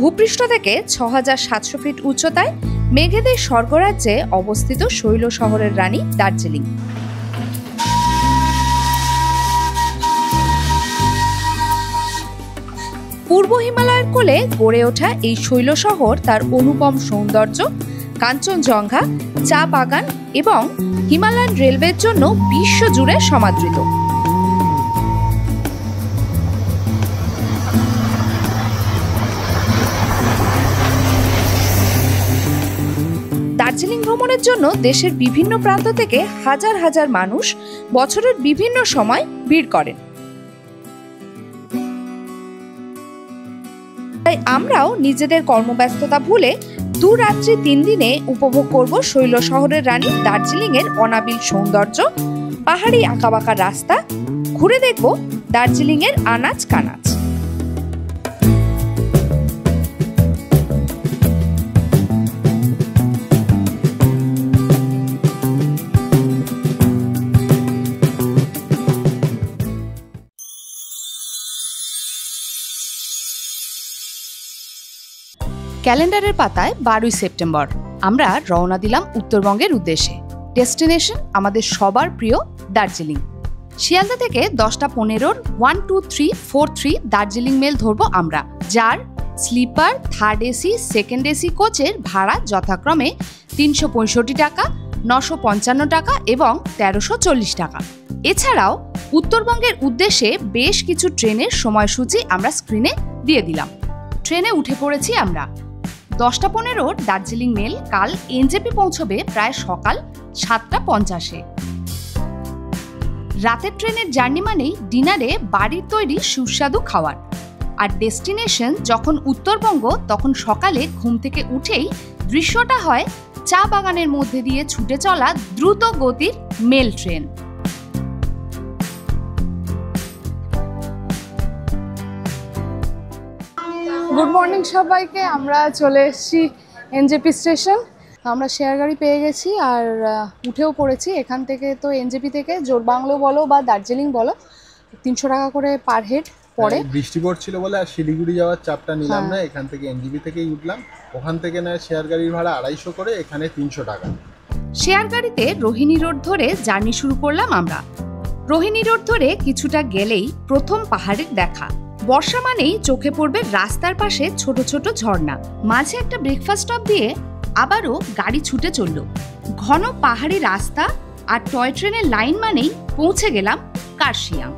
ভূপৃষ্ঠ থেকে ৬৭০০ ফিট উচ্চতায় মেঘেদের স্বর্গরাজ্যে অবস্থিত শৈল শহরের রানী দার্জিলিং। পূর্ব হিমালয়ের কোলে গড়ে ওঠা এই শৈল শহর তার অনুপম সৌন্দর্য, কাঞ্চনজঙ্ঘা, চা বাগান এবং হিমালয়ান রেলওয়ের জন্য বিশ্বজুড়ে সমাদৃত। দার্জিলিং ভ্রমণের জন্য দেশের বিভিন্ন প্রান্ত থেকে হাজার হাজার মানুষ বছরের বিভিন্ন সময় ভিড় করেন। তাই আমরাও নিজেদের কর্মব্যস্ততা ভুলে 2 রাত্রি 3 দিনে উপভোগ করব শৈল শহরের রানী দার্জিলিং এর অনাবিল সৌন্দর্য, পাহাড়ি আঁকাবাঁকা রাস্তা, ঘুরে দেখব দার্জিলিং এর আনাচ কানাচ। ক্যালেন্ডারের পাতায় 12ই সেপ্টেম্বর আমরা রওনা দিলাম উত্তরবঙ্গের উদ্দেশ্যে। ডেস্টিনেশন আমাদের সবার প্রিয় দার্জিলিং। শিয়ালদা থেকে 10টা 15-র 12343 দার্জিলিং মেল ধরব আমরা, যার sleeper, third AC, second AC কোচের ভাড়া যথাক্রমে 365 টাকা, 955 টাকা এবং 1340 টাকা। এছাড়াও উত্তরবঙ্গের উদ্দেশ্যে বেশ কিছু ট্রেনের সময়সূচি আমরা স্ক্রিনে দিয়ে দিলাম। ট্রেনে উঠে পড়েছি আমরা। 10টা 15-র দার্জিলিং মেল কাল এনজেপি পৌঁছবে প্রায় সকাল 7টা 50-এ। রাতের ট্রেনের জার্নি মানেই ডিনারে বাড়ির তৈরি সুস্বাদু খাবার। আর ডেস্টিনেশন যখন উত্তরবঙ্গ, তখন সকালে ঘুম থেকে উঠেই দৃশ্যটা হয় চা বাগানের মধ্যে দিয়ে ছুটে চলা দ্রুত গতির মেল ট্রেন। গুড মর্নিং সবাইকে। আমরা চলে এসেছি এনজেপি স্টেশন। আমরা শেয়ার গাড়ি পেয়ে গেছি আর উঠেও পড়েছি। এখান থেকে তো এনজেপি থেকে জোরবাংলো বলো বা দার্জিলিং বলো 300 টাকা করে পার হেড পড়ে। বৃষ্টি পড়ছিল বলে আর শিলিগুড়ি যাওয়ার চাপটা নিলাম না, এখান থেকে এনজেপি থেকেই উঠলাম। ওখান থেকে না শেয়ার গাড়ির ভাড়া 250 করে, এখানে 300 টাকা। শেয়ার গাড়িতে রোহিণী রোড ধরে জার্নি শুরু করলাম আমরা। রোহিণী রোড ধরে কিছুটা গেলেই প্রথম পাহাড়ের দেখা। বর্ষা মানেই চোখে পড়বে রাস্তার পাশে ছোট ছোট ঝর্ণা। মাঝে একটা ব্রেকফাস্ট স্টপ দিয়ে আবারও গাড়ি ছুটে চলল। ঘন পাহাড়ি রাস্তা আর টয় ট্রেনের লাইন মানেই পৌঁছে গেলাম কার্শিয়াং।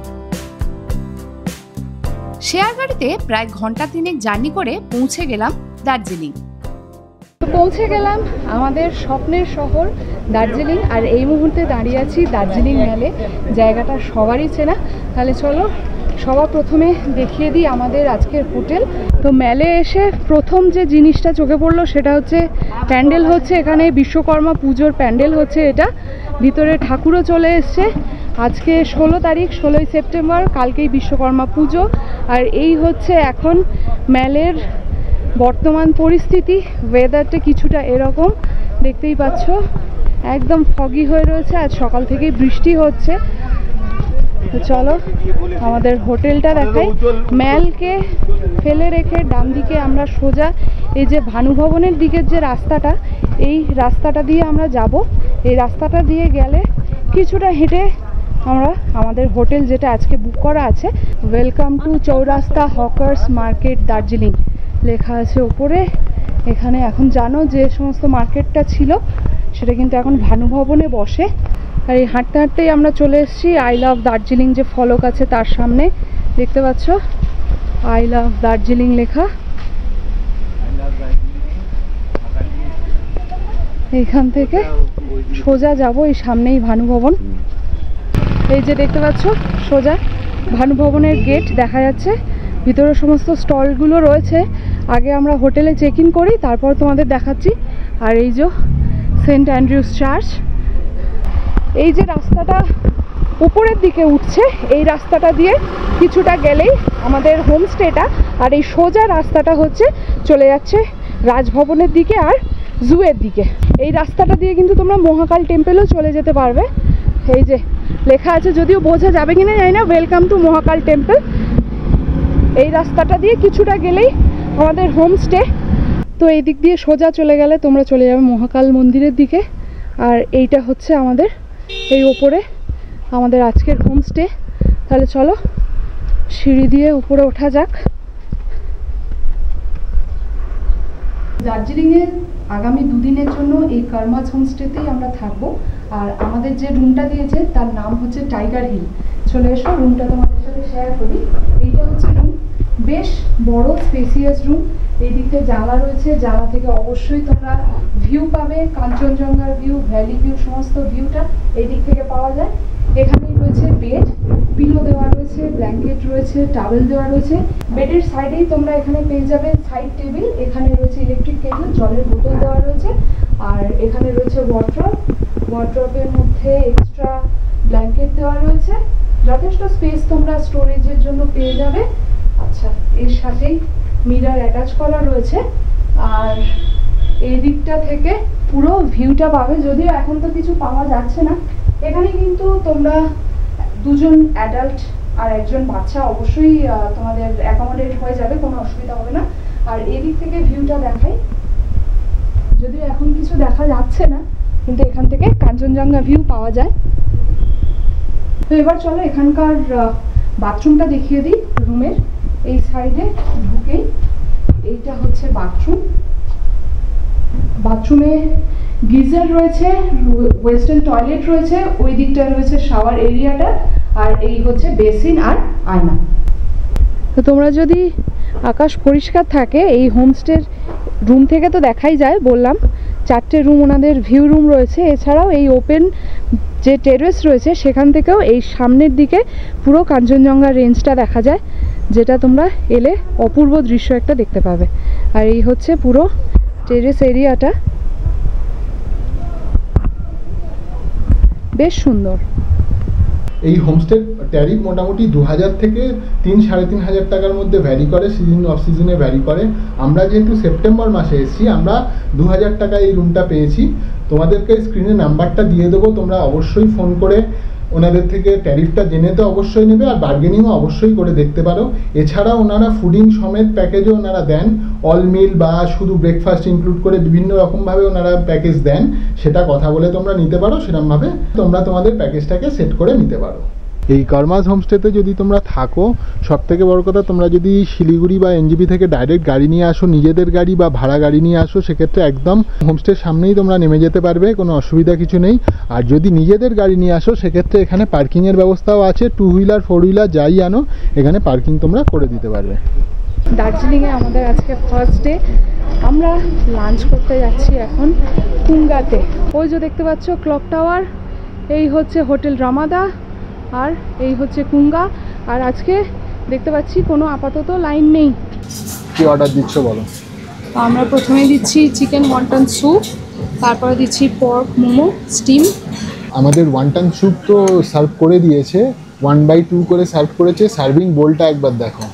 শেয়ার গাড়িতে প্রায় ঘন্টা 3 জার্নি করে পৌঁছে গেলাম দার্জিলিং। পৌঁছে গেলাম আমাদের স্বপ্নের শহর দার্জিলিং। আর এই মুহূর্তে দাঁড়িয়ে আছি দার্জিলিং মেলে। জায়গাটা সবারই চেনা। তাহলে চলো সবার প্রথমে দেখিয়ে দিই আমাদের আজকের হোটেল। তো মেলে এসে প্রথম যে জিনিসটা চোখে পড়লো সেটা হচ্ছে প্যান্ডেল হচ্ছে এখানে। বিশ্বকর্মা পুজোর প্যান্ডেল হচ্ছে এটা। ভিতরে ঠাকুরও চলে এসছে। আজকে 16 তারিখ, 16ই সেপ্টেম্বর, কালকেই বিশ্বকর্মা পুজো। আর এই হচ্ছে এখন মেলের বর্তমান পরিস্থিতি। ওয়েদারটা কিছুটা এরকম দেখতেই পাচ্ছ, একদম ফগি হয়ে রয়েছে। আজ সকাল থেকেই বৃষ্টি হচ্ছে। তো চলো আমাদের হোটেলটা দেখাই। মেলকে ফেলে রেখে ডান দিকে আমরা সোজা এই যে ভানুভবনের দিকের যে রাস্তাটা, এই রাস্তাটা দিয়ে আমরা যাব। এই রাস্তাটা দিয়ে গেলে কিছুটা হেঁটে আমরা আমাদের হোটেল যেটা আজকে বুক করা আছে, ওয়েলকাম টু চৌরাস্তা হকার্স মার্কেট দার্জিলিং লেখা আছে ওপরে। এখানে এখন জানো যে সমস্ত মার্কেটটা ছিল সেটা কিন্তু এখন ভানুভবনে বসে। আর এই হাঁটতে হাঁটতেই আমরা চলে এসেছি আই লাভ দার্জিলিং যে ফলক আছে তার সামনে। দেখতে পাচ্ছ আই লাভ দার্জিলিং লেখা। এইখান থেকে সোজা যাব, এই সামনেই ভানুভবন। এই যে দেখতে পাচ্ছ সোজা ভানুভবনের গেট দেখা যাচ্ছে। ভিতরে সমস্ত স্টলগুলো রয়েছে। আগে আমরা হোটেলে চেক ইন করি, তারপর তোমাদের দেখাচ্ছি। আর এই যে সেন্ট অ্যান্ড্রিউস চার্চ। এই যে রাস্তাটা উপরের দিকে উঠছে, এই রাস্তাটা দিয়ে কিছুটা গেলেই আমাদের হোমস্টেটা। আর এই সোজা রাস্তাটা হচ্ছে চলে যাচ্ছে রাজভবনের দিকে আর জুয়ের দিকে। এই রাস্তাটা দিয়ে কিন্তু তোমরা মহাকাল টেম্পেলও চলে যেতে পারবে। এই যে লেখা আছে, যদিও বোঝা যাবে কিনা জানি না, ওয়েলকাম টু মহাকাল টেম্পল। এই রাস্তাটা দিয়ে কিছুটা গেলেই আমাদের হোমস্টে। তো এই দিক দিয়ে সোজা চলে গেলে তোমরা চলে যাবে মহাকাল মন্দিরের দিকে, আর এইটা হচ্ছে আমাদের এই ওপরে আমাদের আজকের হোমস্টে। তাহলে চলো সিঁড়ি দিয়ে উপরে ওঠা যাক। দার্জিলিংয়ে আগামী দুদিনের জন্য এই কারমাজ হোমস্টেতেই আমরা থাকবো। আর আমাদের যে রুমটা দিয়েছে তার নাম হচ্ছে টাইগার হিল। চলে এসো, রুমটা তোমাদের সাথে শেয়ার করি। এইটা হচ্ছে রুম, বেশ বড় স্পেসিয়াস রুম। এই দিক থেকে জানলা রয়েছে, জানলা থেকে অবশ্যই তোমরা ভিউ পাবে, কাঞ্চনজঙ্ঘার ভিউ, ভ্যালি ভিউ, সমস্ত ভিউটা এই দিক থেকে পাওয়া যায়। এখানেই রয়েছে বেড, পিলো দেওয়া রয়েছে, ব্ল্যাঙ্কেট রয়েছে, টাওয়েল দেওয়া রয়েছে। বেডের সাইডেই তোমরা এখানে পেয়ে যাবে সাইড টেবিল, এখানে রয়েছে ইলেকট্রিক কেটল, জলের বোতল দেওয়া রয়েছে। আর এখানে রয়েছে ওয়ার্ড্রপ, ওয়ার্ড্রপের মধ্যে এক্সট্রা ব্ল্যাঙ্কেট দেওয়া রয়েছে। যথেষ্ট স্পেস তোমরা স্টোরেজের জন্য পেয়ে যাবে। আচ্ছা, এর সাথেই মিরার অ্যাটাচ করা রয়েছে। আর এই দিকটা থেকে পুরো ভিউটা পাবে, যদিও এখন তো কিছু পাওয়া যাচ্ছে না। এখানে কিন্তু তোমরা দুজন অ্যাডাল্ট আর একজন বাচ্চা অবশ্যই তোমাদের অ্যাকোমোডেট হয়ে যাবে, কোনো অসুবিধা হবে না। আর এই দিক থেকে ভিউটা দেখাই, যদিও এখন কিছু দেখা যাচ্ছে না, কিন্তু এখান থেকে কাঞ্চনজঙ্ঘা ভিউ পাওয়া যায়। তো এবার চলো এখানকার বাথরুমটা দেখিয়ে দিই। রুমের এই সাইডে ঢুকেই এইটা হচ্ছে বাথরুম। বাথরুমে গিজার রয়েছে, ওয়েস্টার্ন টয়লেট রয়েছে, ওই দিকটা রয়েছে শাওয়ার এরিয়াটা, আর এই হচ্ছে বেসিন আর আয়না। তো তোমরা যদি আকাশ পরিষ্কার থাকে এই হোমস্টের রুম থেকে তো দেখাই যায়, বললাম 4টে রুম ওনাদের ভিউ রুম রয়েছে। এছাড়াও এই ওপেন যে টেরেস রয়েছে সেখান থেকেও এই সামনের দিকে পুরো কাঞ্চনজঙ্ঘা রেঞ্জটা দেখা যায়, যেটা তোমরা এলে অপূর্ব দৃশ্য একটা দেখতে পাবে। আর এই হচ্ছে পুরো টেরেস এরিয়াটা, বেশ সুন্দর। এই হোমস্টের ট্যারিফ মোটামুটি 2000 থেকে 3-3.5 টাকার মধ্যে ভ্যারি করে, সিজন অফ সিজনে ভ্যারি করে। আমরা যেহেতু সেপ্টেম্বর মাসে এসেছি, আমরা 2000 টাকায় এই রুমটা পেয়েছি। তোমাদেরকে স্ক্রিনে নাম্বারটা দিয়ে দেবো, তোমরা অবশ্যই ফোন করে ওনাদের থেকে ট্যারিফটা জেনে তো অবশ্যই নেবে, আর বার্গেনিংও অবশ্যই করে দেখতে পারো। এছাড়া ওনারা ফুডিং সমেত প্যাকেজও ওনারা দেন, অল মিল বা শুধু ব্রেকফাস্ট ইনক্লুড করে বিভিন্ন রকমভাবে ওনারা প্যাকেজ দেন। সেটা কথা বলে তোমরা নিতে পারো, সেরকমভাবে তোমরা তোমাদের প্যাকেজটাকে সেট করে নিতে পারো। এই কারমাজ হোমস্টেতে যদি তোমরা থাকো, সবথেকে বড় কথা, তোমরা যদি শিলিগুড়ি বা এনজিপি থেকে ডাইরেক্ট গাড়ি নিয়ে আসো, নিজেদের গাড়ি বা ভাড়া গাড়ি নিয়ে আসো, সেক্ষেত্রে একদম হোমস্টের সামনেই তোমরা নেমে যেতে পারবে, কোনো অসুবিধা কিছু নেই। আর যদি নিজেদের গাড়ি নিয়ে আসো, সেক্ষেত্রে এখানে পার্কিংয়ের ব্যবস্থাও আছে। 2 হুইলার 4 হুইলার যাই আনো, এখানে পার্কিং তোমরা করে দিতে পারবে। দার্জিলিংয়ে আমাদের আজকে ফার্স্ট ডে। আমরা লাঞ্চ করতে যাচ্ছি এখন কুঙ্গাতে। ওই যে দেখতে পাচ্ছ ক্লক টাওয়ার, এই হচ্ছে হোটেল রামাদা, আর এই হচ্ছে কুঙ্গা। আর আজকে দেখতে পাচ্ছি কোনো আপাতত লাইন নেই। কি অর্ডার দিচ্ছ বলো? আমরা প্রথমে দিচ্ছি চিকেন ওয়ান্টন স্যুপ, তারপরে দিচ্ছি পর্ক মোমো স্টিম। আমাদের ওয়ান্টন স্যুপ তো সার্ভ করে দিয়েছে, 1/2 করে সার্ভ করেছে। সার্ভিং বোলটা একবার দেখো।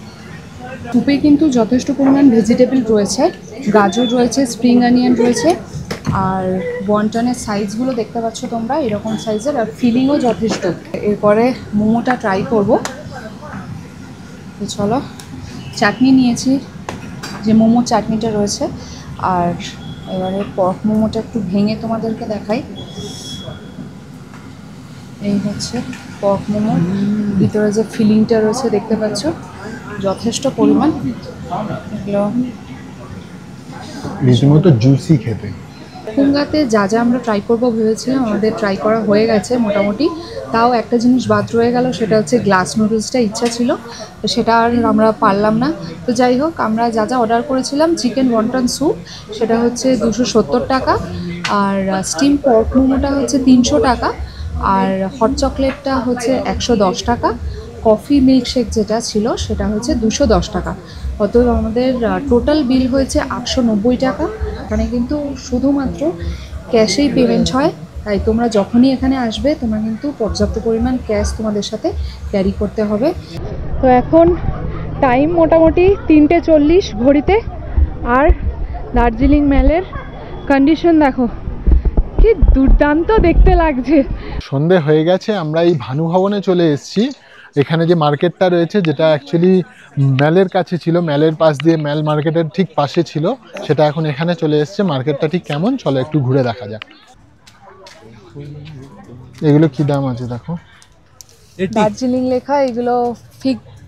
স্যুপে কিন্তু যথেষ্ট পরিমাণ ভেজিটেবল রয়েছে, গাজর রয়েছে, স্প্রিং অনিয়ন রয়েছে, আর ওয়ান্টনের সাইজগুলো দেখতে পাচ্ছ তোমরা এরকম সাইজের, আর ফিলিংও যথেষ্ট। এরপরে মোমোটা ট্রাই করব। তো চলো, চাটনি নিয়েছি, যে মোমো চাটনিটা রয়েছে। আর এবারে পর্ক মোমোটা একটু ভেঙে তোমাদেরকে দেখাই। এই হচ্ছে পর্ক মোমো, ভিতরে যে ফিলিংটা রয়েছে দেখতে পাচ্ছ, যথেষ্ট পরিমাণ। এগুলো রীতিমতো জুসি খেতে। কুঙ্গাতে যা যা আমরা ট্রাই করবো ভেবেছিলাম, আমাদের ট্রাই করা হয়ে গেছে মোটামুটি। তাও একটা জিনিস বাদ রয়ে গেল, সেটা হচ্ছে গ্লাস নুডলসটা ইচ্ছা ছিল, তো সেটা আর আমরা পারলাম না। তো যাই হোক, আমরা যা যা অর্ডার করেছিলাম, চিকেন ওয়ান্টন স্যুপ সেটা হচ্ছে 270 টাকা, আর স্টিম পর্ক মোমোটা হচ্ছে 300 টাকা, আর হট চকলেটটা হচ্ছে 110 টাকা, কফি মিল্কশেক যেটা ছিল সেটা হচ্ছে 210 টাকা। অতএব আমাদের টোটাল বিল হয়েছে 890 টাকা। এখানে কিন্তু শুধুমাত্র ক্যাশেই পেমেন্ট হয়, তাই তোমরা যখনই এখানে আসবে তোমরা কিন্তু পর্যাপ্ত পরিমাণ ক্যাশ তোমাদের সাথে ক্যারি করতে হবে। তো এখন টাইম মোটামুটি 3:40 ঘড়িতে, আর দার্জিলিং মেলের কন্ডিশন দেখো, কি দুর্দান্ত দেখতে লাগছে। সন্ধে হয়ে গেছে, আমরা এই ভানু ভবনে চলে এসেছি। এখানে যে মার্কেটটা রয়েছে, যেটা অ্যাকচুয়ালি ম্যালের কাছে ছিল, ম্যালের পাশ দিয়ে ম্যাল মার্কেটের ঠিক পাশে ছিল, সেটা এখন এখানে চলে এসছে। মার্কেটটা ঠিক কেমন চলো একটু ঘুরে দেখা যাক। এগুলো কি দাম আছে দেখো, দার্জিলিং লেখা, এগুলো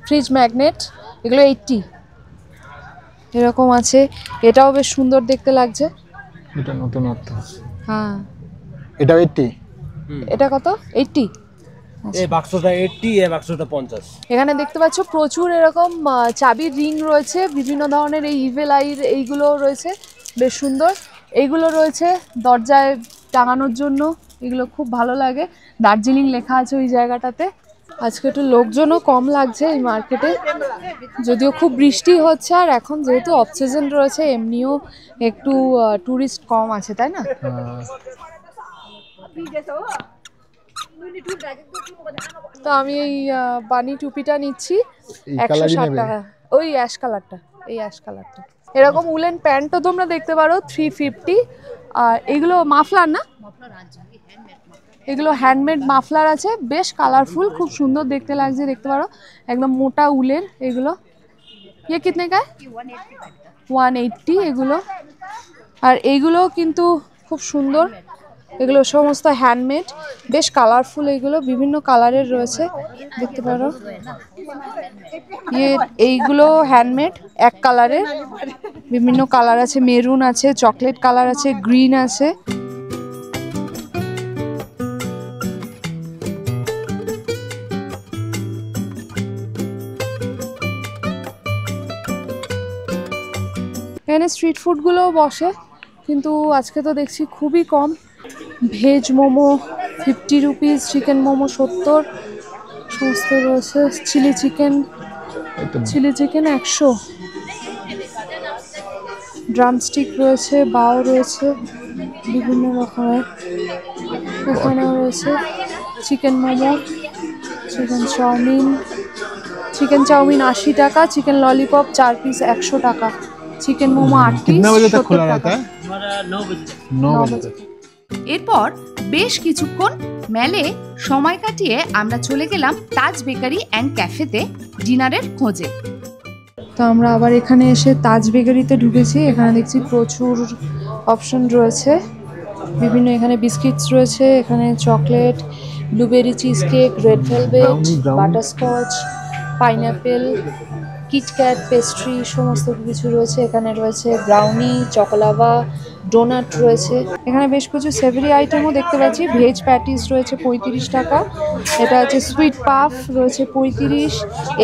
ফ্রিজ ম্যাগনেট, এগুলো 80 এরকম আছে। এটাও বেশ সুন্দর দেখতে লাগছে। এটা নতুনত্ব। হ্যাঁ, এটা 80। এটা কত? 80। এই বাক্সটা 80, এই বাক্সটা 50। এখানে দেখতে পাচ্ছ প্রচুর এরকম চাবির রিং রয়েছে, বিভিন্ন ধরনের এই ইভেল আইর এইগুলো রয়েছে, বেশ সুন্দর। এইগুলো রয়েছে দরজায় টাঙানোর জন্য, এগুলো খুব ভালো লাগে। দার্জিলিং লেখা আছে ওই জায়গাটাতে। আজকে একটু লোকজনও কম লাগছে এই মার্কেটে, যদিও খুব বৃষ্টি হচ্ছে, আর এখন যেহেতু অফ সিজন রয়েছে এমনিও একটু টুরিস্ট কম আছে, তাই না? তো আমি এই বানি টুপিটা নিচ্ছি 160 টাকা, ওই অ্যাশ কালারটা, এই অ্যাশ কালারটা। এরকম উলেন প্যান্টও তোমরা দেখতে পারো 350। আর এগুলো মাফলার না, এগুলো হ্যান্ডমেড মাফলার আছে, বেশ কালারফুল, খুব সুন্দর দেখতে লাগছে, দেখতে পারো একদম মোটা উলের। এগুলো ইয়ে কিতনে কা? 180 এগুলো। আর এইগুলো কিন্তু খুব সুন্দর, এগুলো সমস্ত হ্যান্ডমেড, বেশ কালারফুল, এগুলো বিভিন্ন কালারের রয়েছে, দেখতে পারো। এইগুলো হ্যান্ডমেড, এক কালারের, বিভিন্ন কালার আছে, মেরুন আছে, চকলেট কালার আছে, গ্রিন আছে। এখানে স্ট্রিট ফুডগুলোও বসে, কিন্তু আজকে তো দেখছি খুবই কম। Veg momo 50 rupees, chicken momo 70, সমস্ত রয়েছে। চিলি চিকেন 100, ড্রামস্টিক রয়েছে, বাও রয়েছে বিভিন্ন রকমের। এখানেও রয়েছে চিকেন মোমো, চিকেন চাউমিন 80 টাকা, চিকেন ললিপপ 4 পিস 100 টাকা, চিকেন মোমো 8 পিস 70 টাকা। 9 बजे। এরপর বেশ কিছুক্ষণ মেলে সময় কাটিয়ে আমরা চলে গেলাম তাজ বেকারি অ্যান্ড ক্যাফেতে ডিনারের খোঁজে। তো আমরা আবার এখানে এসে তাজ বেকারিতে ঢুকেছি। এখানে দেখছি প্রচুর অপশন রয়েছে, বিভিন্ন এখানে বিস্কিটস রয়েছে, এখানে chocolate, blueberry cheese cake, red velvet, butterscotch, pineapple, KitKat, pastry, সমস্ত কিছু রয়েছে। এখানে রয়েছে ব্রাউনি, চকোলাভা, ডোনাট রয়েছে। এখানে বেশ কিছু সেভারি আইটেমও দেখতে পাচ্ছি। ভেজ প্যাটিস রয়েছে 35 টাকা, এটা হচ্ছে সুইট পাফ রয়েছে 35,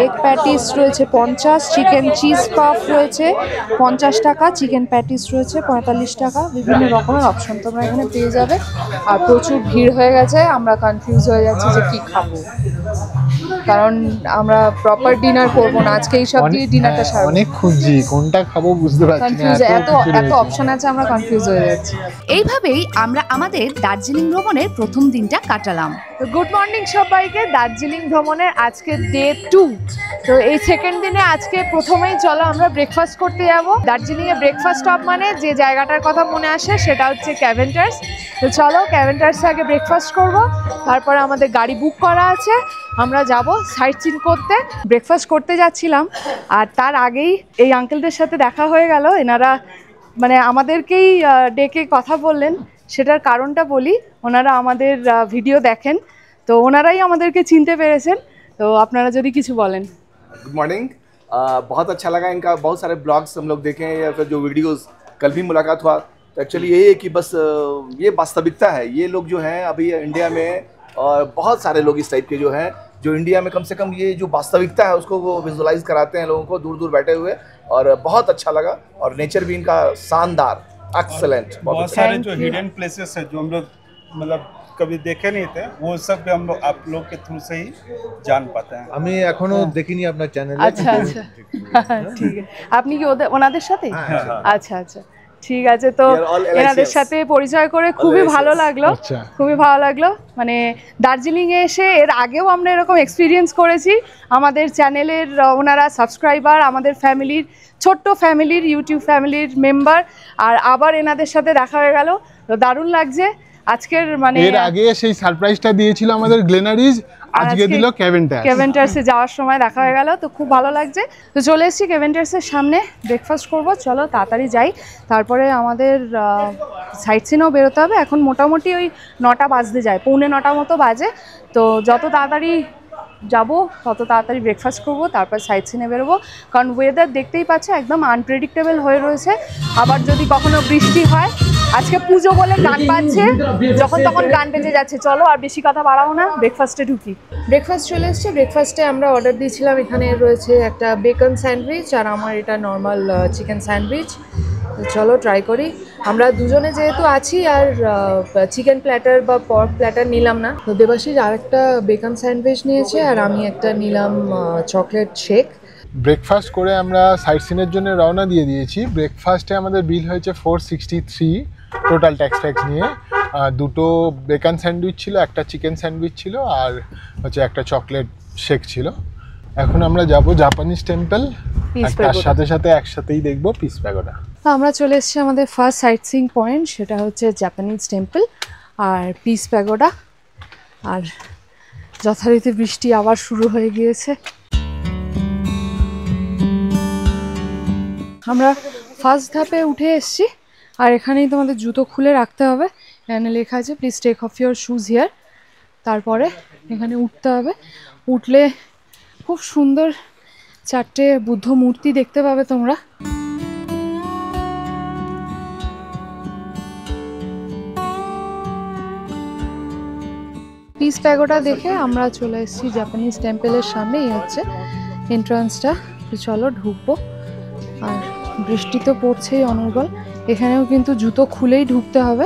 এগ প্যাটিস রয়েছে 50, চিকেন চিজ পাফ রয়েছে 50 টাকা, চিকেন প্যাটিস রয়েছে 45 টাকা। বিভিন্ন রকমের অপশন তোমরা এখানে পেয়ে যাবে। আর প্রচুর ভিড় হয়ে গেছে, আমরা কনফিউজ হয়ে যাচ্ছি যে কি খাবো, কারণ আমরা প্রপার ডিনার করবো না আজকে, এই সব দিয়ে ডিনারটা সারবো। অনেক খুঁজছি কোনটা খাবো বুঝতে পারছি না, এত অপশন আছে, আমরা কনফিউজ হয়ে যাচ্ছি। এইভাবেই আমরা আমাদের দার্জিলিং ভ্রমণের প্রথম দিনটা কাটালাম। তো গুড মর্নিং সবাইকে। দার্জিলিং ভ্রমণের আজকে ডে 2। তো এই সেকেন্ড দিনে আজকে প্রথমেই চলো আমরা ব্রেকফাস্ট করতে যাব। দার্জিলিংয়ে ব্রেকফাস্ট স্টপ মানে যে জায়গাটার কথা মনে আসে সেটা হচ্ছে ক্যাভেন্টার্স। তো চলো ক্যাভেন্টার্সে আগে ব্রেকফাস্ট করব, তারপরে আমাদের গাড়ি বুক করা আছে, আমরা যাব সাইট সিন করতে। ব্রেকফাস্ট করতে যাচ্ছিলাম আর তার আগেই এই আঙ্কেলদের সাথে দেখা হয়ে গেল। এনারা মানে আমাদেরকেই ডেকে কথা বললেন, সেটার কারণটা বলি। ওনারা আমাদের ভিডিও দেখেন, তো ওনারাই আমাদেরকে চিনতে পেরেছেন। তো আপনারা যদি কিছু বলেন। Good morning. बहुत अच्छा लगा इनका, बहुत सारे ब्लॉग्स हम लोग देखे हैं या फिर जो वीडियोस, कल भी मुलाकात हुआ। तो एक्चुअली यही है कि बस ये वास्तविकता है। ये लोग जो हैं अभी इंडिया में, और बहुत सारे लोग इस टाइप के जो हैं जो इंडिया में कम से कम ये जो वास्तविकता है उसको वो विजुअलाइज कराते हैं लोगों को दूर दूर बैठे हुए, और बहुत अच्छा लगा। और नेचर भी इनका शानदार, एक्सेलेंट। बहुत सारे जो हिडन प्लेसेस है जो हम लोग मतलब कभी देखे नहीं थे, वो सब भी हम लोग आप लोग के थ्रू से ही जान पाते हैं। আমি এখনো দেখিনি আপনার চ্যানেলে। আচ্ছা আচ্ছা, ঠিক আছে। আপনি কি ওনাদের সাথে? আচ্ছা আচ্ছা, ঠিক আছে। তো এনাদের সাথে পরিচয় করে খুবই ভালো লাগলো, খুবই ভালো লাগলো। মানে দার্জিলিংয়ে এসে এর আগেও আমরা এরকম এক্সপিরিয়েন্স করেছি। আমাদের চ্যানেলের ওনারা সাবস্ক্রাইবার, আমাদের ফ্যামিলির ছোট্ট ফ্যামিলির ইউটিউব ফ্যামিলির মেম্বার, আর আবার এনাদের সাথে দেখা হয়ে গেল। তো দারুণ লাগছে। আজকের মানে এর আগে সেই সারপ্রাইজটা দিয়েছিল আমাদের গ্লেনারিজ, আজকে দিল কেভেন্টার্সে যাওয়ার সময় দেখা হয়ে গেল, তো খুব ভালো লাগছে। তো চলে এসেছি কেভেন্টার্সের সামনে, ব্রেকফাস্ট করব, চলো তাড়াতাড়ি যাই, তারপরে আমাদের সাইট সিনও বেরোতে হবে। এখন মোটামুটি ওই 9টা বাজতে যায়, 8:45 মতো বাজে। তো যত তাড়াতাড়ি যাবো তত তাড়াতাড়ি ব্রেকফাস্ট করবো, তারপর সাইট সিনে বেরোবো। কারণ ওয়েদার দেখতেই পাচ্ছ একদম আনপ্রেডিক্টেবল হয়ে রয়েছে। আবার যদি কখনো বৃষ্টি হয়, আজকে পুজো বলে গান বাজছে, যখন তখন গান বেজে যাচ্ছে। চলো আর বেশি কথা বাড়াবো না, ব্রেকফাস্টে ঢুকি। ব্রেকফাস্ট চলে এসছে। ব্রেকফাস্টে আমরা অর্ডার দিয়েছিলাম, এখানে রয়েছে একটা বেকন স্যান্ডউইচ আর আমার এটা নর্মাল চিকেন স্যান্ডউইচ। চলো ট্রাই করি। আমরা দুজনে যেহেতু আছি আর চিকেন প্ল্যাটার বা পর্ক প্ল্যাটার নিলাম না, তো দেবাশিস আরেকটা বেকন স্যান্ডউইচ নিয়েছে আর আমি একটা নিলাম চকলেট শেক। ব্রেকফাস্ট করে আমরা সাইট সিনের জন্য রওনা দিয়ে দিয়েছি। ব্রেকফাস্টে আমাদের বিল হয়েছে 463 টোটাল ট্যাক্স নিয়ে। দুটো বেকন স্যান্ডউইচ ছিল, একটা চিকেন স্যান্ডউইচ ছিল আর হচ্ছে একটা চকলেট শেক ছিল। এখন আমরা যাব জাপানিজ টেম্পল, আর তার সাথে সাথে একসাথেই দেখব পিস প্যাগোডা। আমরা চলে এসেছি আমাদের ফার্স্ট সাইট সিইং পয়েন্ট, সেটা হচ্ছে জাপানিজ টেম্পল আর পিস প্যাগোডা। আর যথারীতি বৃষ্টি আবার শুরু হয়ে গিয়েছে। আমরা ফার্স্ট ধাপে উঠে এসেছি আর এখানেই তোমাদের জুতো খুলে রাখতে হবে। এখানে লেখা আছে please take off your shoes here. তারপরে এখানে উঠতে হবে, উঠলে খুব সুন্দর 4টে বুদ্ধ মূর্তি দেখতে পাবে তোমরা। পিস প্যাগোডা দেখে আমরা চলে এসেছি জাপানিজ টেম্পলের সামনে। এই হচ্ছে এন্ট্রান্সটা, চলো ঢুকবো। আর বৃষ্টি তো পড়ছেই অনর্গল, এখানেও কিন্তু জুতো খুলেই ঢুকতে হবে।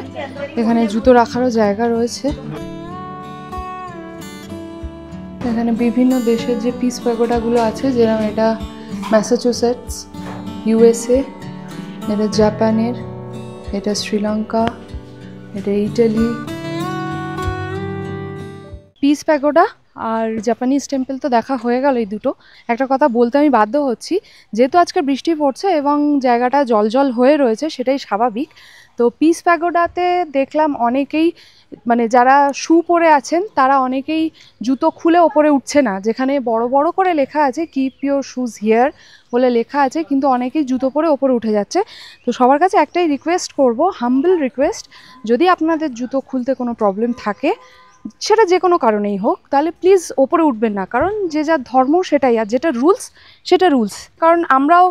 এখানে জুতো রাখারও জায়গা রয়েছে। এখানে বিভিন্ন দেশের যে পিস প্যাগোডাগুলো আছে, যেরকম এটা ম্যাসাচুসেটস USA, এটা জাপানের, এটা শ্রীলঙ্কা, এটা ইটালি। পিস প্যাগোডা আর জাপানিজ টেম্পল তো দেখা হয়ে গেল এই দুটো। একটা কথা বলতে আমি বাধ্য হচ্ছি, যেহেতু আজকে বৃষ্টি পড়ছে এবং জায়গাটা জল হয়ে রয়েছে, সেটাই স্বাভাবিক। তো পিস প্যাগোডাতে দেখলাম অনেকেই মানে যারা শু পরে আছেন তারা অনেকেই জুতো খুলে ওপরে উঠছে না, যেখানে বড় বড় করে লেখা আছে কিপ ইউর শুজ হিয়ার বলে লেখা আছে, কিন্তু অনেকেই জুতো পরে ওপরে উঠে যাচ্ছে। তো সবার কাছে একটাই রিকোয়েস্ট করব, হাম্বল রিকোয়েস্ট, যদি আপনাদের জুতো খুলতে কোনো প্রবলেম থাকে, সেটা যে কোনো কারণেই হোক, তাহলে প্লিজ ওপরে উঠবেন না। কারণ যে যার ধর্ম সেটাই, আর যেটা রুলস সেটা রুলস। কারণ আমরাও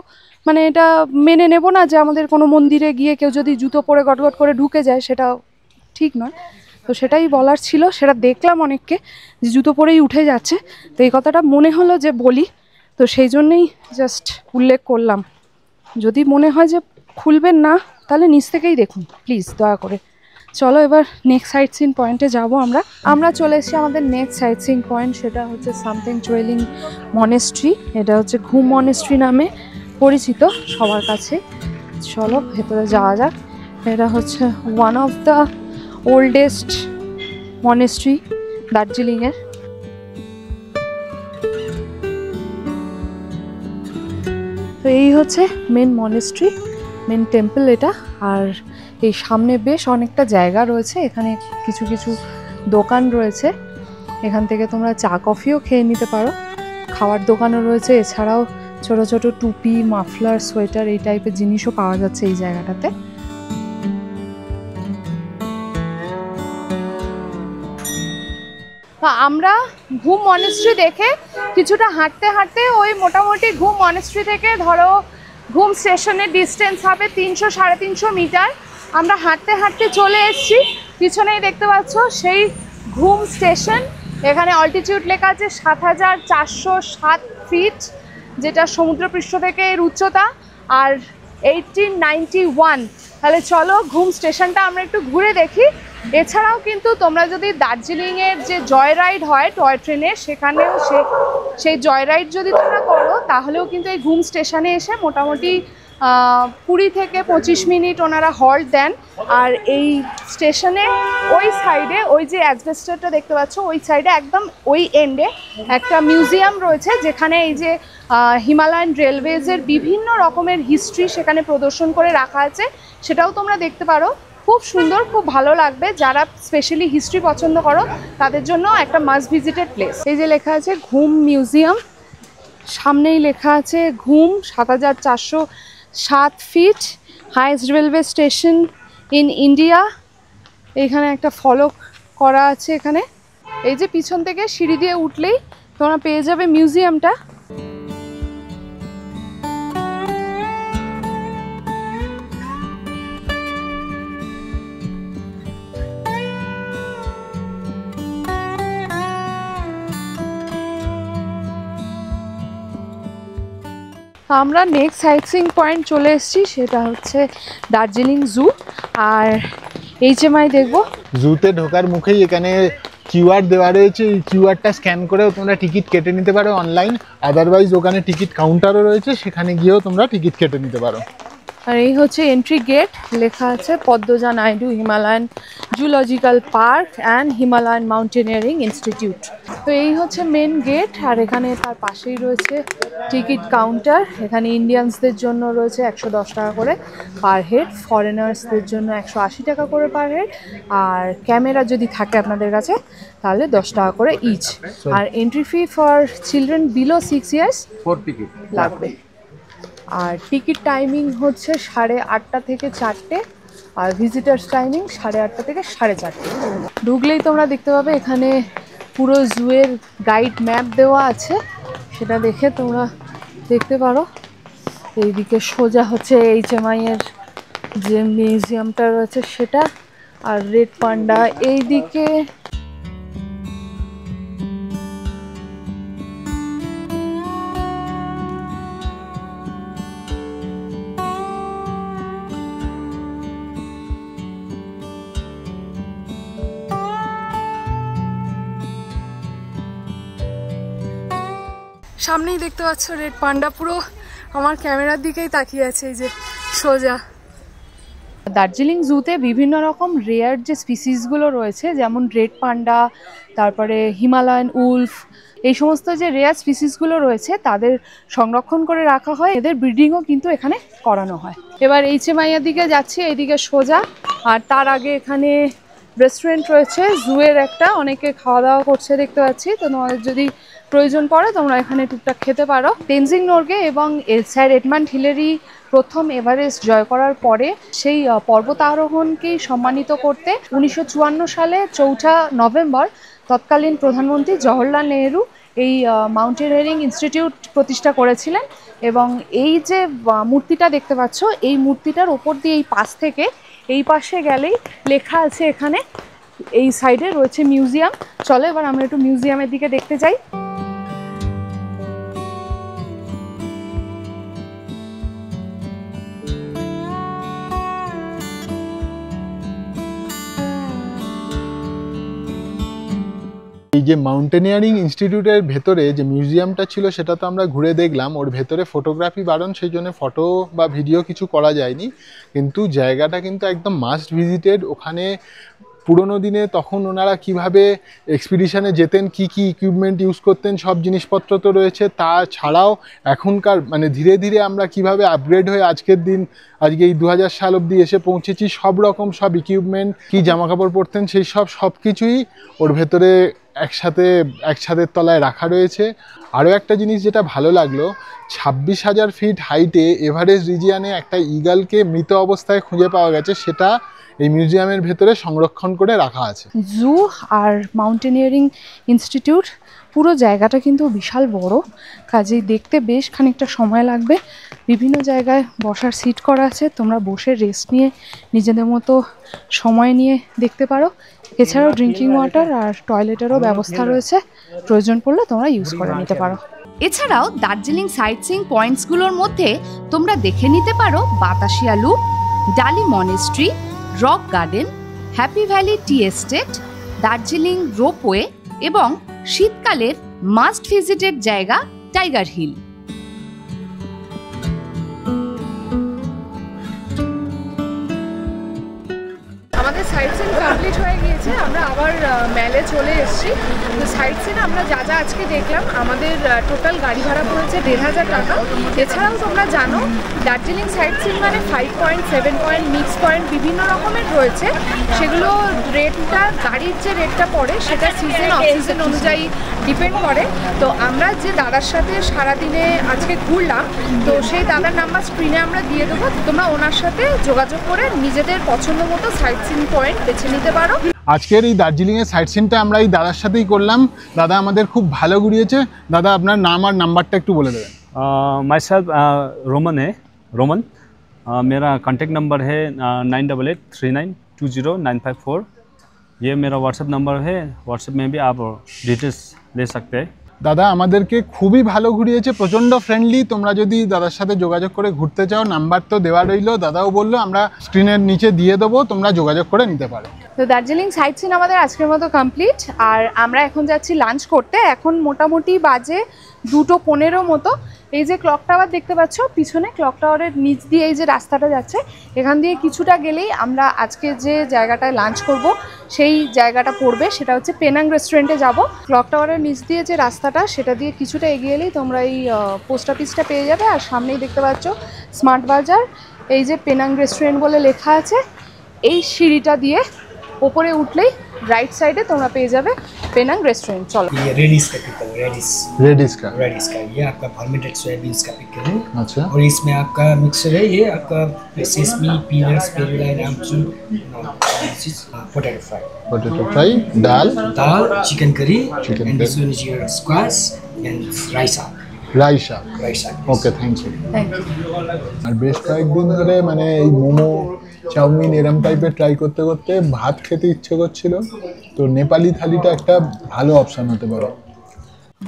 মানে এটা মেনে নেব না যে আমাদের কোনো মন্দিরে গিয়ে কেউ যদি জুতো পরে গটগট করে ঢুকে যায়, সেটা ঠিক নয়। তো সেটাই বলার ছিল। সেটা দেখলাম অনেককে যে জুতো পরেই উঠে যাচ্ছে, তো এই কথাটা মনে হলো যে বলি, তো সেই জন্যেই জাস্ট উল্লেখ করলাম। যদি মনে হয় যে খুলবেন না, তাহলে নিচ থেকেই দেখুন প্লিজ, দয়া করে। চলো এবার নেক্সট সাইট সিন পয়েন্টে যাবো। আমরা চলে এসেছি আমাদের নেক্সট সাইট সিন পয়েন্ট, সেটা হচ্ছে সামথিং টুয়েলিং মনেস্ট্রি। এটা হচ্ছে ঘুম মনেস্ট্রি নামে পরিচিত সবার কাছে। চলো ভেতরে যাওয়া যাক। এটা হচ্ছে one of the oldest monastery দার্জিলিংয়ের। তো এই হচ্ছে মেন মনেস্ট্রি, মেন টেম্পল এটা। আর এই সামনে বেশ অনেকটা জায়গা রয়েছে, এখানে কিছু কিছু দোকান রয়েছে, এখান থেকে তোমরা চা কফিও খেয়ে নিতে পারো। খাওয়ার দোকানও রয়েছে, এছাড়াও ছোট ছোট টুপি, মাফলার, সোয়েটার এই টাইপের জিনিসও পাওয়া যাচ্ছে এই জায়গাটাতে। আমরা ঘুম মনেস্ট্রি দেখে কিছুটা হাঁটতে হাঁটতে ওই মোটামুটি ঘুম মনেস্ট্রি থেকে ধরো ঘুম স্টেশনের ডিস্টেন্স হবে 300-350 মিটার। আমরা হাঁটতে হাঁটতে চলে এসেছি, পিছনেই দেখতে পাচ্ছ সেই ঘুম স্টেশন। এখানে অল্টিটিউড লেখা আছে 7407 ফিট, যেটা সমুদ্রপৃষ্ঠ থেকে এর উচ্চতা, আর 1891। তাহলে চলো ঘুম স্টেশনটা আমরা একটু ঘুরে দেখি। এছাড়াও কিন্তু তোমরা যদি দার্জিলিংয়ের যে জয় রাইড হয় টয় ট্রেনে, সেখানেও সেই জয় রাইড যদি তোমরা করো, তাহলেও কিন্তু এই ঘুম স্টেশনে এসে মোটামুটি 20 থেকে 25 মিনিট ওনারা হল্ট দেন। আর এই স্টেশনে ওই সাইডে, ওই যে অ্যাসবেস্টারটা দেখতে পাচ্ছ, ওই সাইডে একদম ওই এন্ডে একটা মিউজিয়াম রয়েছে, যেখানে এই যে হিমালয়ান রেলওয়েজের বিভিন্ন রকমের হিস্ট্রি সেখানে প্রদর্শন করে রাখা আছে, সেটাও তোমরা দেখতে পারো। খুব সুন্দর, খুব ভালো লাগবে। যারা স্পেশালি হিস্ট্রি পছন্দ করো তাদের জন্য একটা মাস্ট ভিজিটেড প্লেস। এই যে লেখা আছে ঘুম মিউজিয়াম, সামনেই লেখা আছে Ghum 7407 feet, highest railway station in India. এখানে একটা ফলক করা আছে এখানে। এই যে পিছন থেকে সিঁড়ি দিয়ে উঠলেই তোমরা পেয়ে যাবে মিউজিয়ামটা। আমরা নেক্সট সাইট সিইং পয়েন্ট চলে এসেছি, সেটা হচ্ছে দার্জিলিং জু আর HMI দেখবো। জুতে ঢোকার মুখেই এখানে কিউআর দেওয়া রয়েছে, এই কিউআরটা স্ক্যান করেও তোমরা টিকিট কেটে নিতে পারো অনলাইন, আদারওয়াইজ ওখানে টিকিট কাউন্টারও রয়েছে, সেখানে গিয়েও তোমরা টিকিট কেটে নিতে পারো। আর এই হচ্ছে এন্ট্রি গেট, লেখা আছে Padmaja Naidu Himalayan zoological park and Himalayan mountaineering institute. তো এই হচ্ছে মেন গেট, আর এখানে তার পাশেই রয়েছে টিকিট কাউন্টার। এখানে ইন্ডিয়ানসদের জন্য রয়েছে 110 টাকা করে পার হেড, ফরেনার্সদের জন্য 180 টাকা করে পার হেড, আর ক্যামেরা যদি থাকে আপনাদের কাছে তাহলে 10 টাকা করে ইচ। আর entry fee for children below 6 years 4 ticket লাগবে। আর টিকিট টাইমিং হচ্ছে 8:30 থেকে 4টে, আর ভিজিটার্স টাইমিং 8:30 থেকে 4:30। ঢুকলেই তোমরা দেখতে পাবে এখানে পুরো জুয়ের গাইড ম্যাপ দেওয়া আছে, সেটা দেখে তোমরা দেখতে পারো। এইদিকে সোজা হচ্ছে HMI এর যে মিউজিয়ামটা রয়েছে সেটা, আর রেড পান্ডা এইদিকে। সামনেই দেখতে পাচ্ছ রেড পান্ডা, পুরো আমার ক্যামেরার দিকেই তাকিয়ে আছে এই যে সোজা। দার্জিলিং জুতে বিভিন্ন রকম রেয়ার যে স্পিসিসগুলো রয়েছে, যেমন রেড পান্ডা, তারপরে হিমালয়ান উলফ, এই সমস্ত যে রেয়ার স্পিসিসগুলো রয়েছে তাদের সংরক্ষণ করে রাখা হয়, এদের ব্রিডিংও কিন্তু এখানে করানো হয়। এবার HMI এর দিকে যাচ্ছি, এইদিকে সোজা। আর তার আগে এখানে রেস্টুরেন্ট রয়েছে জুয়ের একটা, অনেকে খাওয়া দাওয়া করছে দেখতে পাচ্ছি। তো তোমাদের যদি প্রয়োজন পড়ে তোমরা এখানে টুকটাক খেতে পারো। তেনজিং নোরগে এবং স্যার এডমান্ড হিলারি প্রথম এভারেস্ট জয় করার পরে সেই পর্বতারোহণকেই সম্মানিত করতে 1954 সালে 4 নভেম্বর তৎকালীন প্রধানমন্ত্রী জওহরলাল নেহেরু এই মাউন্টেনিয়ারিং ইনস্টিটিউট প্রতিষ্ঠা করেছিলেন। এবং এই যে মূর্তিটা দেখতে পাচ্ছ, এই মূর্তিটার ওপর দিয়ে এই পাশ থেকে এই পাশে গেলেই লেখা আছে এখানে, এই সাইডে রয়েছে মিউজিয়াম। চলো এবার আমরা একটু মিউজিয়ামের দিকে দেখতে যাই। এই যে মাউন্টেনিয়ারিং ইনস্টিটিউটের ভেতরে যে মিউজিয়ামটা ছিল সেটা তো আমরা ঘুরে দেখলাম, ওর ভেতরে ফটোগ্রাফি বারণ, সেই জন্য ফটো বা ভিডিও কিছু করা যায়নি, কিন্তু জায়গাটা কিন্তু একদম মাস্ট ভিজিটেড। ওখানে পুরোনো দিনে তখন ওনারা কিভাবে এক্সপিডিশনে যেতেন, কি কি ইকুইপমেন্ট ইউজ করতেন, সব জিনিসপত্র তো রয়েছে। তাছাড়াও এখনকার মানে ধীরে ধীরে আমরা কিভাবে আপগ্রেড হয়ে আজকের দিন, আজকে এই 2000 সাল অবধি এসে পৌঁছেছি, সব রকম সব ইকুইপমেন্ট, কি জামাকাপড় পরতেন সেই সব কিছুই ওর ভেতরে একসাথে তলায় রাখা রয়েছে। আরও একটা জিনিস যেটা ভালো লাগলো, 26,000 ফিট হাইটে এভারেস্ট রিজিয়ানে একটা ঈগলকে মৃত অবস্থায় খুঁজে পাওয়া গেছে, সেটা এই মিউজিয়ামের ভেতরে সংরক্ষণ করে রাখা আছে। জু আর মাউন্টেনিয়ারিং ইনস্টিটিউট পুরো জায়গাটা কিন্তু বিশাল বড়, কাজেই দেখতে বেশ খানিকটা সময় লাগবে। বিভিন্ন জায়গায় বসার সিট করা আছে, তোমরা বসে রেস্ট নিয়ে নিজেদের মতো সময় নিয়ে দেখতে পারো। এছাড়াও ড্রিঙ্কিং ওয়াটার আর টয়লেটেরও ব্যবস্থা রয়েছে, প্রয়োজন পড়লে তোমরা ইউজ করে নিতে পারো। এছাড়াও দার্জিলিং সাইট সিইং পয়েন্টসগুলোর মধ্যে তোমরা দেখে নিতে পারো বাতাসিয়া লুপ, ডালি monastery, rock garden, happy valley tea estate, Darjeeling ropeway এবং শীতকালের মাস্ট ভিজিটেড জায়গা টাইগার হিল। আমাদের সাইট সিইং কমপ্লিট হয়ে গিয়েছে। বাজে আমরা আবার মেলে চলে এসেছি। তো সাইট সিন আমরা যা যা আজকে দেখলাম, আমাদের টোটাল গাড়ি ভাড়া পড়েছে ১,৫০০ টাকা। এছাড়াও তোমরা জানো দার্জিলিং সাইট সিন মানে 5 পয়েন্ট, 7 পয়েন্ট, মিক্স পয়েন্ট বিভিন্ন রকমের রয়েছে। সেগুলো রেটটা, গাড়ির যে রেটটা পড়ে সেটা সিজন অফ সিজন অনুযায়ী ডিপেন্ড করে। তো আমরা যে দাদার সাথে সারাদিনে আজকে ঘুরলাম, তো সেই দাদার নাম্বার স্ক্রিনে আমরা দিয়ে দেবো, তোমরা ওনার সাথে যোগাযোগ করে নিজেদের পছন্দ মতো সাইট সিন পয়েন্ট বেছে নিতে পারো। আজকের এই দার্জিলিংয়ের সাইট সিনটা আমরা এই দাদার সাথেই করলাম। দাদা আমাদের খুব ভালো ঘুরিয়েছে। দাদা আপনার নাম আর নাম্বারটা একটু বলে দেবেন। माई सेल्फ रोमन है, रोमन। मेरा कॉन्टेक्ट नंबर है 9883920954। ये मेरा व्हाट्सएप नंबर है, व्हाट्सएप में भी आप डिटेल्स ले सकते हैं। দাদা আমাদেরকে খুবই ভালো ঘুরিয়েছে, প্রচণ্ড ফ্রেন্ডলি। তোমরা যদি দাদার সাথে যোগাযোগ করে ঘুরতে চাও, নাম্বার তো দেওয়া রইলো, দাদাও বললো আমরা স্ক্রিনের নিচে দিয়ে দেবো, তোমরা যোগাযোগ করে নিতে পারো। তো দার্জিলিং সাইট সিন আমাদের আজকের মতো কমপ্লিট। আর আমরা এখন যাচ্ছি লাঞ্চ করতে। এখন মোটামুটি বাজে 2:15 মতো। এই যে ক্লক টাওয়ার দেখতে পাচ্ছ পিছনে, ক্লক টাওয়ারের নিচ দিয়ে এই যে রাস্তাটা যাচ্ছে, এখান দিয়ে কিছুটা গেলেই আমরা আজকে যে জায়গাটায় লাঞ্চ করব সেই জায়গাটা পড়বে, সেটা হচ্ছে পেনাং রেস্টুরেন্টে যাব। ক্লক টাওয়ারের নিচ দিয়ে যে রাস্তাটা, সেটা দিয়ে কিছুটা এগিয়ে এলেই তোমরা এই পোস্ট অফিসটা পেয়ে যাবে। আর সামনেই দেখতে পাচ্ছ স্মার্ট বাজার। এই যে পেনাং রেস্টুরেন্ট বলে লেখা আছে, এই সিঁড়িটা দিয়ে ওপরে উঠলেই राइट साइड है তোমরা পেয়ে যাবে পেনাং রেস্টুরেন্ট। চলো ये रेडिस का पिक करो, रेडिस का ये आपका फर्मेंटेड सोयाबीन का पिक करो। अच्छा। और इसमें आपका मिक्सर है, ये आपका सेसमी, पीनट्स, पेरुला and amchur, potato fry, dal, chicken curry, Chicken and this curry. one is your squash and raisa। Okay, thank you. আর বেশ কয়েকদিন ধরে মানে এই মোমো, চাউমিন এরম টাইপের ট্রাই করতে করতে ভাত খেতে ইচ্ছে করছিল, তো নেপালি থালিটা একটা ভালো অপশন হতে পারে।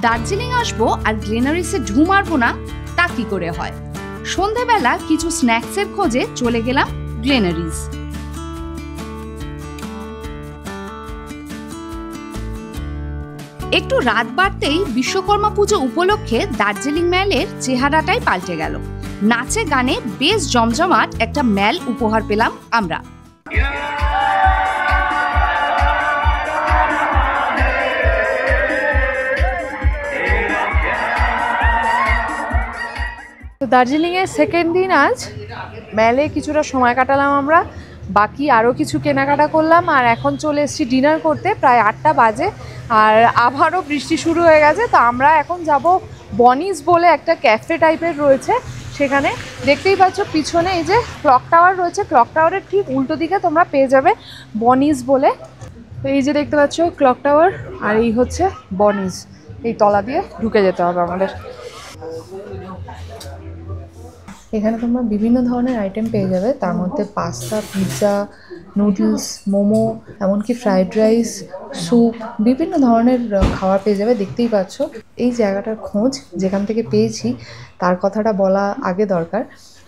দার্জিলিং আসবো আর গ্লেনারিসে ঢু মারবো না, তা কি করে হয়? সন্ধেবেলা কিছু স্ন্যাক্সের খোঁজে চলে গেলাম গ্লেনারিস। একটু রাত বাড়তেই বিশ্বকর্মা পুজো উপলক্ষে দার্জিলিং ম্যালের চেহারাটাই পাল্টে গেল। নাচে গানে বেশ জমজমাট একটা ম্যাল উপহার পেলাম আমরা। তো দার্জিলিংয়ের সেকেন্ড দিন আজ, মেলে কিছুটা সময় কাটালাম আমরা, বাকি আরও কিছু কেনাকাটা করলাম। আর এখন চলে এসেছি ডিনার করতে, প্রায় 8টা বাজে। আর আবারও বৃষ্টি শুরু হয়ে গেছে। তো আমরা এখন যাব বনিস বলে একটা ক্যাফে টাইপের রয়েছে, সেখানে দেখতেই পাচ্ছ পিছনে এই যে ক্লক টাওয়ার রয়েছে, ক্লক টাওয়ারের ঠিক উল্টো দিকে তোমরা পেয়ে যাবে বনিস বলে। তো এই যে দেখতে পাচ্ছ ক্লক টাওয়ার, আর এই হচ্ছে বনিস। এই তলা দিয়ে ঢুকে যেতে হবে আমাদের। এখানে তোমরা বিভিন্ন ধরনের আইটেম পেয়ে যাবে, তার মধ্যে পাস্তা, পিৎজা, নুডলস, মোমো, এমনকি ফ্রাইড রাইস, স্যুপ, বিভিন্ন ধরনের খাবার পেয়ে যাবে। দেখতেই পাচ্ছ এই জায়গাটার খোঁজ যেখান থেকে পেয়েছি তার কথাটা বলা আগে দরকার,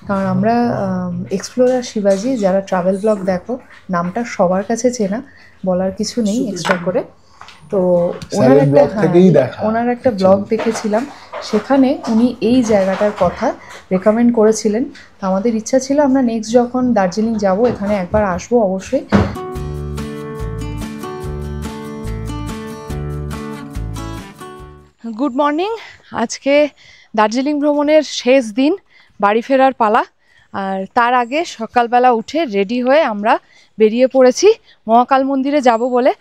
কারণ আমরা এক্সপ্লোরার শিবাজি যারা ট্রাভেল ব্লগ দেখো, নামটা সবার কাছে চেনা, বলার কিছু নেই এক্সট্রা করে। তো ওনার একটা ব্লগ দেখেছিলাম, সেখানে উনি এই জায়গাটার কথা রেকমেন্ড করেছিলেন। তো আমাদের ইচ্ছা ছিল আমরা নেক্সট যখন দার্জিলিং যাব এখানে একবার আসবো অবশ্যই। Good morning. আজকে দার্জিলিং ভ্রমণের শেষ দিন, বাড়ি ফেরার পালা। আর তার আগে সকালবেলা উঠে রেডি হয়ে আমরা বেরিয়ে পড়েছি মহাকাল মন্দিরে যাব বলে।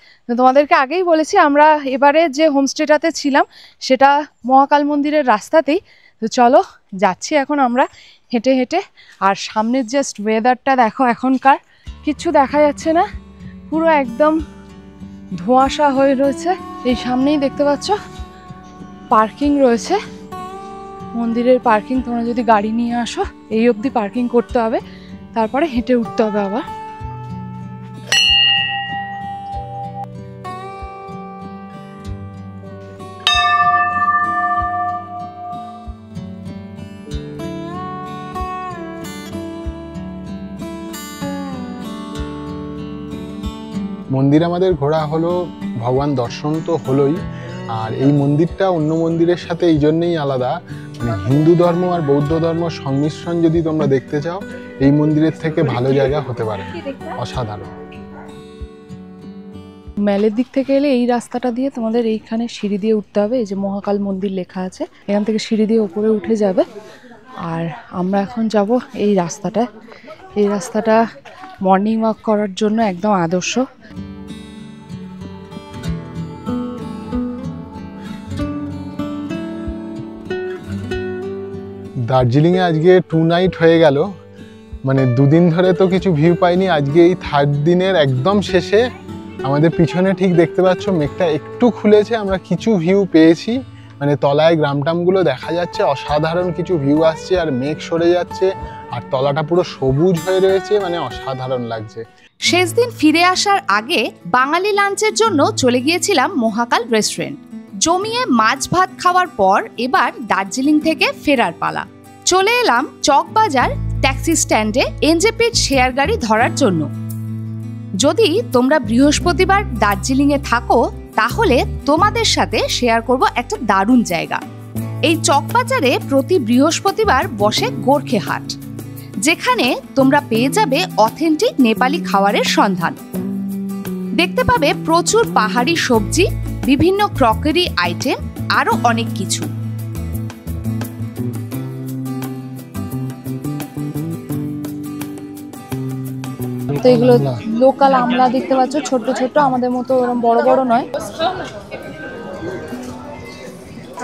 তোমাদেরকে আগেই বলেছি আমরা এবারে যে হোমস্টেটাতে ছিলাম সেটা মহাকাল মন্দিরের রাস্তাতেই। তো চলো যাচ্ছি এখন আমরা হেঁটে হেঁটে। আর সামনের জাস্ট ওয়েদারটা দেখো, এখনকার কিচ্ছু দেখা যাচ্ছে না, পুরো একদম ধোঁয়াশা হয়ে রয়েছে। এই সামনেই দেখতে পাচ্ছ পার্কিং রয়েছে, মন্দিরের পার্কিং। তোমরা যদি গাড়ি নিয়ে আসো এই অবধি পার্কিং করতে হবে, তারপরে হেঁটে উঠতে হবে আবার। মন্দির আমাদের ঘোরা হলো, ভগবান দর্শন তো হলোই। আর এই মন্দিরটা অন্য মন্দিরের সাথে এই জন্যেই আলাদা, মানে হিন্দু ধর্ম আর বৌদ্ধ ধর্ম সংমিশ্রণ যদি তোমরা দেখতে চাও, এই মন্দিরের থেকে ভালো জায়গা হতে পারে, অসাধারণ। মেলের দিক থেকে এলে এই রাস্তাটা দিয়ে তোমাদের এইখানে সিঁড়ি দিয়ে উঠতে হবে। এই যে মহাকাল মন্দির লেখা আছে, এখান থেকে সিঁড়ি দিয়ে ওপরে উঠে যাবে। আর আমরা এখন যাব এই রাস্তাটায়। এই রাস্তাটা মর্নিং ওয়াক করার জন্য একদম আদর্শ। দার্জিলিংয়ে আজকে 2 নাইট হয়ে গেল, মানে 2 দিন ধরে তো কিছু ভিউ পাইনি। আজকে এই 3rd দিনের একদম শেষে আমাদের পিছনে ঠিক দেখতে পাচ্ছ মেঘটা একটু খুলেছে, আমরা কিছু ভিউ পেয়েছি। মানে তলায় গ্রামটামগুলো দেখা যাচ্ছে, অসাধারণ কিছু ভিউ আসছে আর মেঘ সরে যাচ্ছে আর তলাটা পুরো সবুজ হয়ে রয়েছে, মানে অসাধারণ লাগছে। শেষ দিন ফিরে আসার আগে বাঙালি লাঞ্চের জন্য চলে গিয়েছিলাম মহাকাল রেস্টুরেন্ট। জমিয়ে মাছ ভাত খাওয়ার পর এবার দার্জিলিং থেকে ফেরার পালা। চলে এলাম চকবাজার ট্যাক্সি স্ট্যান্ডে এনজেপির শেয়ার গাড়ি ধরার জন্য। যদি তোমরা বৃহস্পতিবার দার্জিলিংয়ে থাকো তাহলে তোমাদের সাথে শেয়ার করব একটা দারুণ জায়গা। এই চকবাজারে প্রতি বৃহস্পতিবার বসে গোর্খে হাট, যেখানে তোমরা পেয়ে যাবে অথেন্টিক নেপালি খাবারের সন্ধান। দেখতে পাবে প্রচুর পাহাড়ি সবজি, বিভিন্ন ক্রকারি আইটেম, আরো অনেক কিছু। তো এগুলো লোকাল আমলা দেখতে পাচ্ছ, ছোট ছোট, আমাদের মতো ওরকম বড় বড় নয়।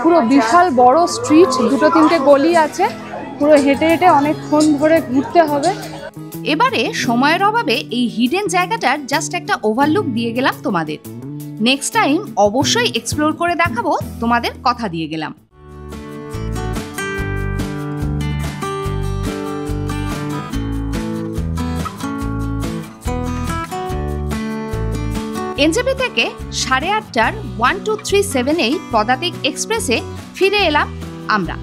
পুরো বিশাল বড় স্ট্রিট, 2-3টে গলি আছে, পুরো হেঁটে হেঁটে অনেকক্ষণ ধরে ঘুরতে হবে। এবারে সময়ের অভাবে এই হিডেন জায়গাটার জাস্ট একটা ওভারলুক দিয়ে গেলাম তোমাদের। নেক্সট টাইম অবশ্যই এক্সপ্লোর করে দেখাবো, তোমাদের কথা দিয়ে গেলাম। এনজেপি থেকে 8:30টার 12378 পদাতিক এক্সপ্রেসে ফিরে এলাম আমরা,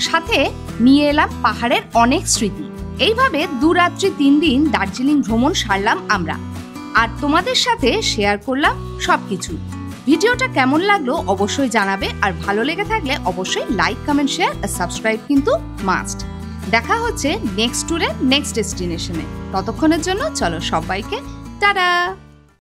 সাথে নিয়ে এলাম পাহাড়ের অনেক স্মৃতি। এইভাবে 2 রাত্রি 3 দিন দার্জিলিং ভ্রমণ সারলাম আমরা, আর তোমাদের সাথে শেয়ার করলাম সবকিছু। ভিডিওটা কেমন লাগলো অবশ্যই জানাবে, আর ভালো লেগে থাকলে অবশ্যই লাইক, কমেন্ট, শেয়ার আর সাবস্ক্রাইব কিন্তু মাস্ট। দেখা হচ্ছে নেক্সট ট্যুরে, নেক্সট ডেস্টিনেশনে। ততক্ষণের জন্য চলো সবাইকে টাটা।